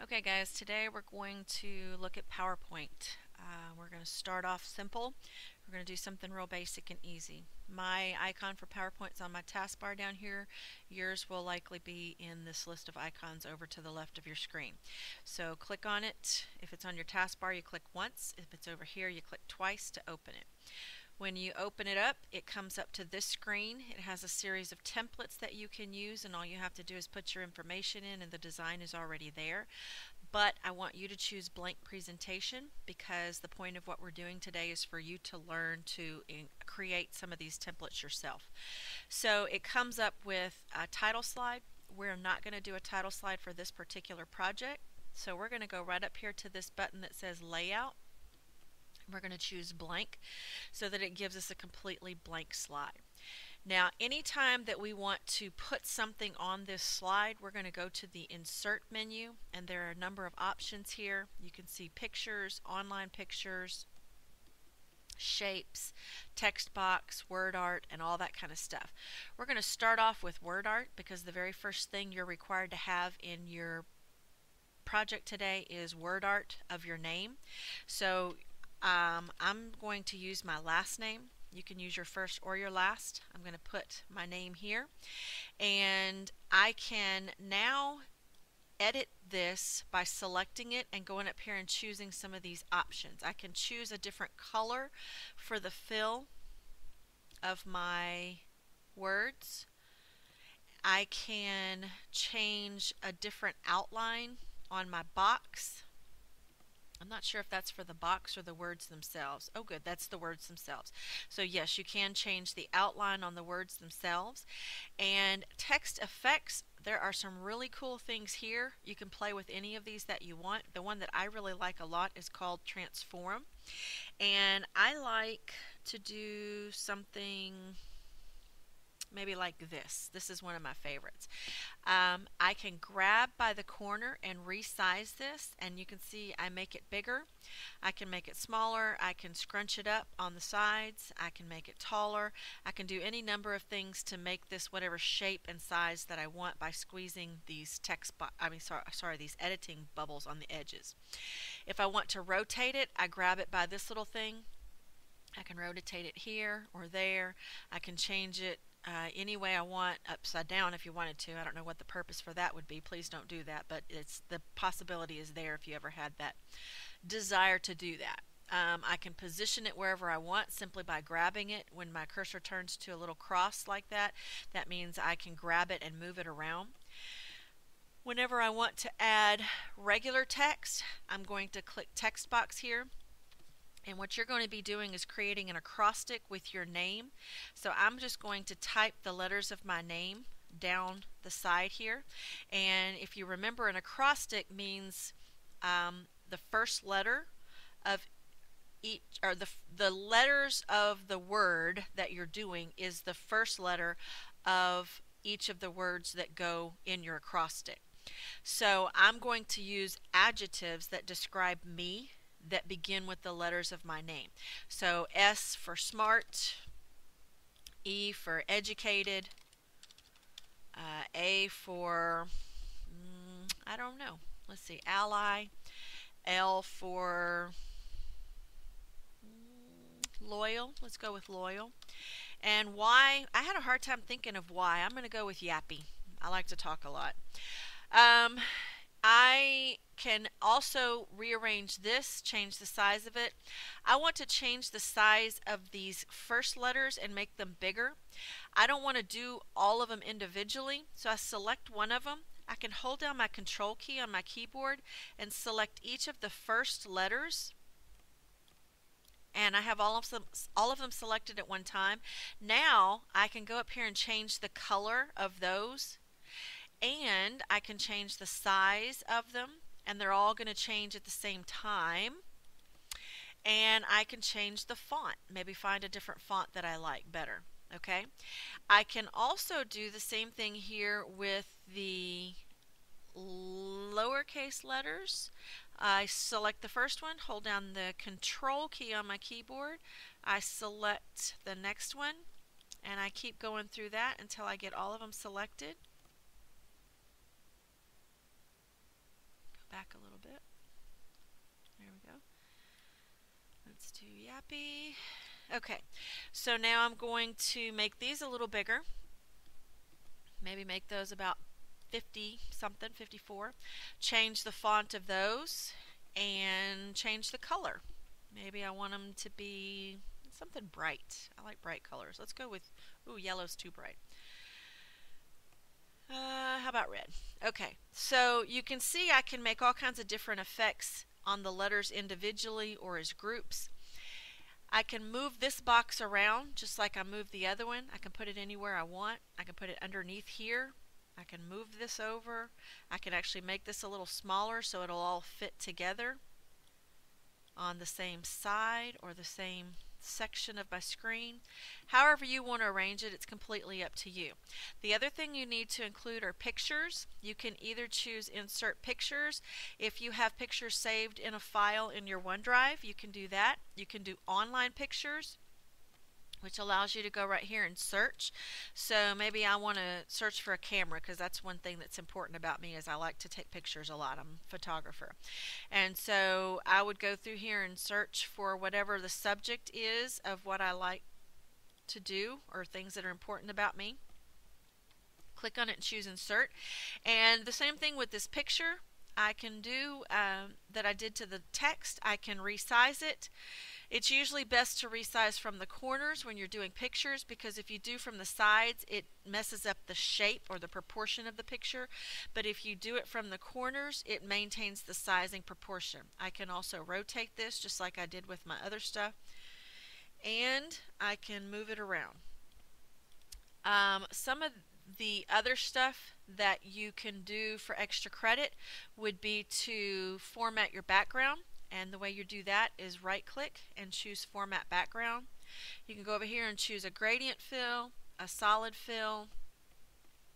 Okay guys, today we're going to look at PowerPoint. We're going to start off simple. We're going to do something real basic and easy. My icon for PowerPoint is on my taskbar down here. Yours will likely be in this list of icons over to the left of your screen. So click on it. If it's on your taskbar, you click once. If it's over here, you click twice to open it. When you open it up, it comes up to this screen. It has a series of templates that you can use, and all you have to do is put your information in and the design is already there. But I want you to choose blank presentation because the point of what we're doing today is for you to learn to create some of these templates yourself. So it comes up with a title slide. We're not going to do a title slide for this particular project. So we're going to go right up here to this button that says Layout. We're going to choose blank so that it gives us a completely blank slide. Now, anytime that we want to put something on this slide, we're going to go to the Insert menu, and there are a number of options here. You can see pictures, online pictures, shapes, text box, word art, and all that kind of stuff. We're going to start off with word art because the very first thing you're required to have in your project today is word art of your name. So I'm going to use my last name. You can use your first or your last. I'm going to put my name here. And I can now edit this by selecting it and going up here and choosing some of these options. I can choose a different color for the fill of my words. I can change a different outline on my box. I'm not sure if that's for the box or the words themselves. Oh good, that's the words themselves. So yes, you can change the outline on the words themselves. And text effects, there are some really cool things here. You can play with any of these that you want. The one that I really like a lot is called Transform. And I like to do something maybe like this. This is one of my favorites. I can grab by the corner and resize this, and you can see I make it bigger. I can make it smaller. I can scrunch it up on the sides. I can make it taller. I can do any number of things to make this whatever shape and size that I want by squeezing these these editing bubbles on the edges. If I want to rotate it, I grab it by this little thing. I can rotate it here or there. I can change it any way I want, upside down if you wanted to. I don't know what the purpose for that would be. Please don't do that, but the possibility is there if you ever had that desire to do that. I can position it wherever I want simply by grabbing it. When my cursor turns to a little cross like that, that means I can grab it and move it around. Whenever I want to add regular text, I'm going to click text box here. And what you're going to be doing is creating an acrostic with your name. So I'm just going to type the letters of my name down the side here. And if you remember, an acrostic means the first letter of each, or the letters of the word that you're doing is the first letter of each of the words that go in your acrostic. So I'm going to use adjectives that describe me that begin with the letters of my name. So S for smart, E for educated, A for, I don't know, let's see, ally, L for loyal, let's go with loyal, and Y, I had a hard time thinking of Y. I'm going to go with yappy. I like to talk a lot. I can also rearrange this, change the size of it. I want to change the size of these first letters and make them bigger. I don't want to do all of them individually, so I select one of them. I can hold down my control key on my keyboard and select each of the first letters. And I have all of them selected at one time. Now I can go up here and change the color of those. And I can change the size of them, and they're all going to change at the same time. And I can change the font, maybe find a different font that I like better. Okay, I can also do the same thing here with the lowercase letters. I select the first one, hold down the control key on my keyboard. I select the next one, and I keep going through that until I get all of them selected. back a little bit. There we go. Let's do Yappy. Okay, so now I'm going to make these a little bigger. Maybe make those about 50 something, 54. Change the font of those and change the color. Maybe I want them to be something bright. I like bright colors. Let's go with, ooh, yellow's too bright. How about red? Okay, so you can see I can make all kinds of different effects on the letters individually or as groups. I can move this box around just like I moved the other one. I can put it anywhere I want. I can put it underneath here. I can move this over. I can actually make this a little smaller so it'll all fit together on the same side or the same section of my screen. However you want to arrange it, it's completely up to you. The other thing you need to include are pictures. You can either choose Insert Pictures. If you have pictures saved in a file in your OneDrive, you can do that. You can do Online Pictures, which allows you to go right here and search. So maybe I want to search for a camera, because that's one thing that's important about me is I like to take pictures a lot. I'm a photographer. And so I would go through here and search for whatever the subject is of what I like to do or things that are important about me. Click on it and choose Insert. And the same thing with this picture I can do that I did to the text. I can resize it. It's usually best to resize from the corners when you're doing pictures, because if you do from the sides, it messes up the shape or the proportion of the picture. But if you do it from the corners, it maintains the sizing proportion. I can also rotate this just like I did with my other stuff, and I can move it around. Some of the other stuff that you can do for extra credit would be to format your background. And the way you do that is right click and choose Format Background. You can go over here and choose a gradient fill, a solid fill.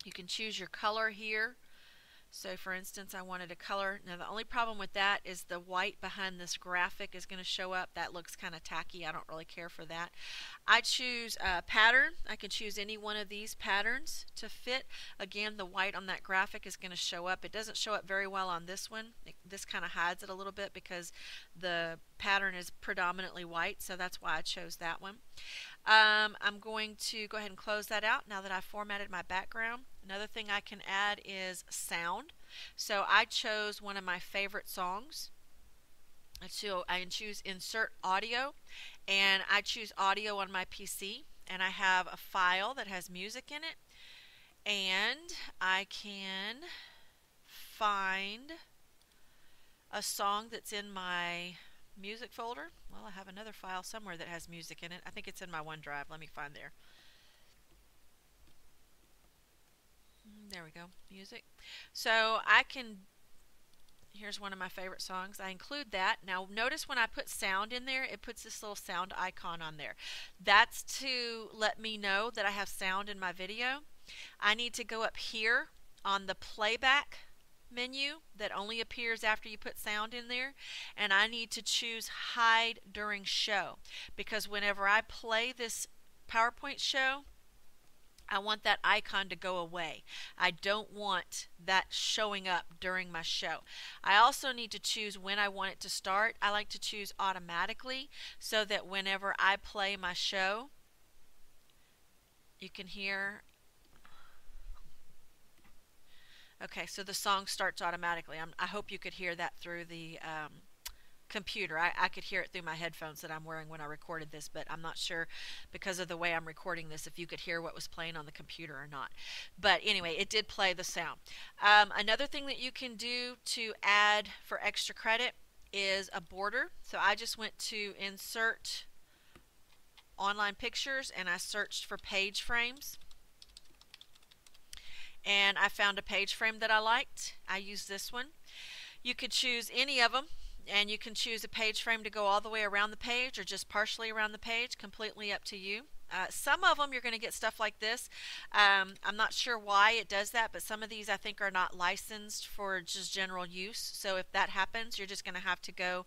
You can choose your color here. So for instance, I wanted a color. Now the only problem with that is the white behind this graphic is going to show up. That looks kind of tacky. I don't really care for that. I choose a pattern. I can choose any one of these patterns to fit. Again, the white on that graphic is going to show up. It doesn't show up very well on this one. This kind of hides it a little bit because the pattern is predominantly white, so that's why I chose that one. I'm going to go ahead and close that out now that I've formatted my background. Another thing I can add is sound. So I chose one of my favorite songs. So I can choose Insert Audio, and I choose audio on my PC, and I have a file that has music in it, and I can find a song that's in my music folder. Well, I have another file somewhere that has music in it. I think it's in my OneDrive. Let me find there. There we go, music. So I can, here's one of my favorite songs. I include that. Now notice when I put sound in there, it puts this little sound icon on there. That's to let me know that I have sound in my video. I need to go up here on the playback menu that only appears after you put sound in there, and I need to choose hide during show, because whenever I play this PowerPoint show, I want that icon to go away. I don't want that showing up during my show. I also need to choose when I want it to start. I like to choose automatically so that whenever I play my show, you can hear. Okay, so the song starts automatically. I hope you could hear that through the computer. I could hear it through my headphones that I'm wearing when I recorded this, but I'm not sure because of the way I'm recording this if you could hear what was playing on the computer or not. But anyway, it did play the sound. Another thing that you can do to add for extra credit is a border. So I just went to Insert Online Pictures and I searched for page frames. And I found a page frame that I liked. I used this one. You could choose any of them, and you can choose a page frame to go all the way around the page or just partially around the page, completely up to you. Some of them you're going to get stuff like this. I'm not sure why it does that, but some of these I think are not licensed for just general use. So if that happens, you're just going to have to go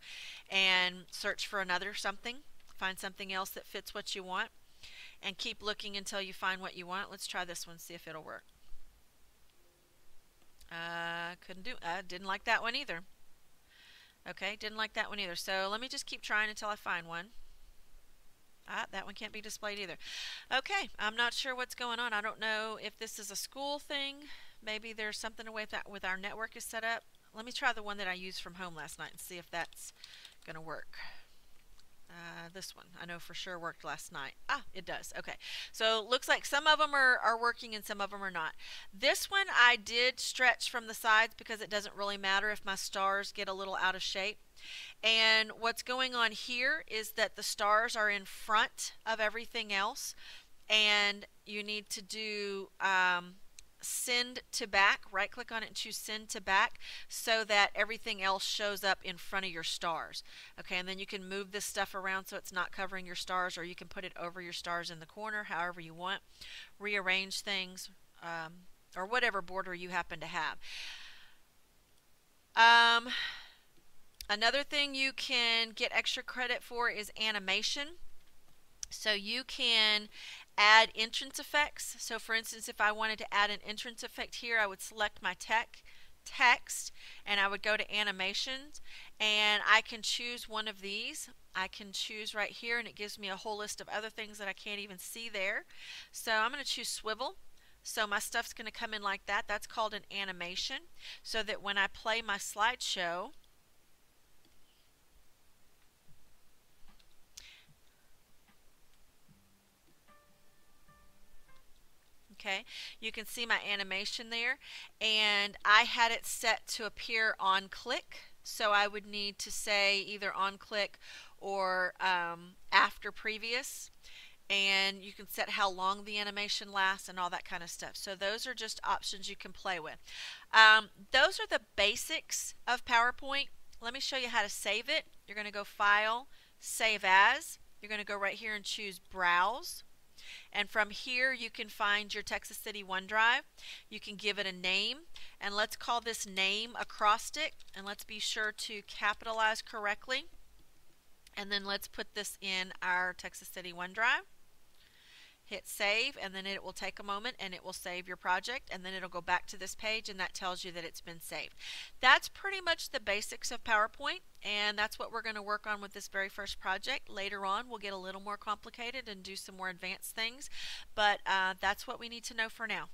and search for another something, find something else that fits what you want, and keep looking until you find what you want. Let's try this one, see if it'll work. Couldn't do. I didn't like that one either. Okay, didn't like that one either. So let me just keep trying until I find one. Ah, that one can't be displayed either. Okay, I'm not sure what's going on. I don't know if this is a school thing. Maybe there's something with that with our network is set up. Let me try the one that I used from home last night and see if that's going to work. This one I know for sure worked last night. Ah, it does. Okay, so looks like some of them are working and some of them are not. This one I did stretch from the sides because it doesn't really matter if my stars get a little out of shape. And what's going on here is that the stars are in front of everything else, and you need to do send to back. Right click on it and choose send to back so that everything else shows up in front of your stars. Okay, and then you can move this stuff around so it's not covering your stars, or you can put it over your stars in the corner, however you want. Rearrange things, or whatever border you happen to have. Another thing you can get extra credit for is animation. So you can add entrance effects. So for instance, if I wanted to add an entrance effect here, I would select my text and I would go to animations, and I can choose one of these. I can choose right here, and it gives me a whole list of other things that I can't even see there. So I'm going to choose swivel. So my stuff's going to come in like that. That's called an animation, so that when I play my slideshow, okay, you can see my animation there, and I had it set to appear on click, so I would need to say either on click or after previous, and you can set how long the animation lasts and all that kind of stuff. So those are just options you can play with. Those are the basics of PowerPoint. Let me show you how to save it. You're going to go File, Save As. You're going to go right here and choose Browse. And from here you can find your Texas City OneDrive. You can give it a name, and let's call this name Acrostic, and let's be sure to capitalize correctly. And then let's put this in our Texas City OneDrive. Hit save, and then it will take a moment and it will save your project, and then it'll go back to this page, and that tells you that it's been saved. That's pretty much the basics of PowerPoint, and that's what we're going to work on with this very first project. Later on we'll get a little more complicated and do some more advanced things, but that's what we need to know for now.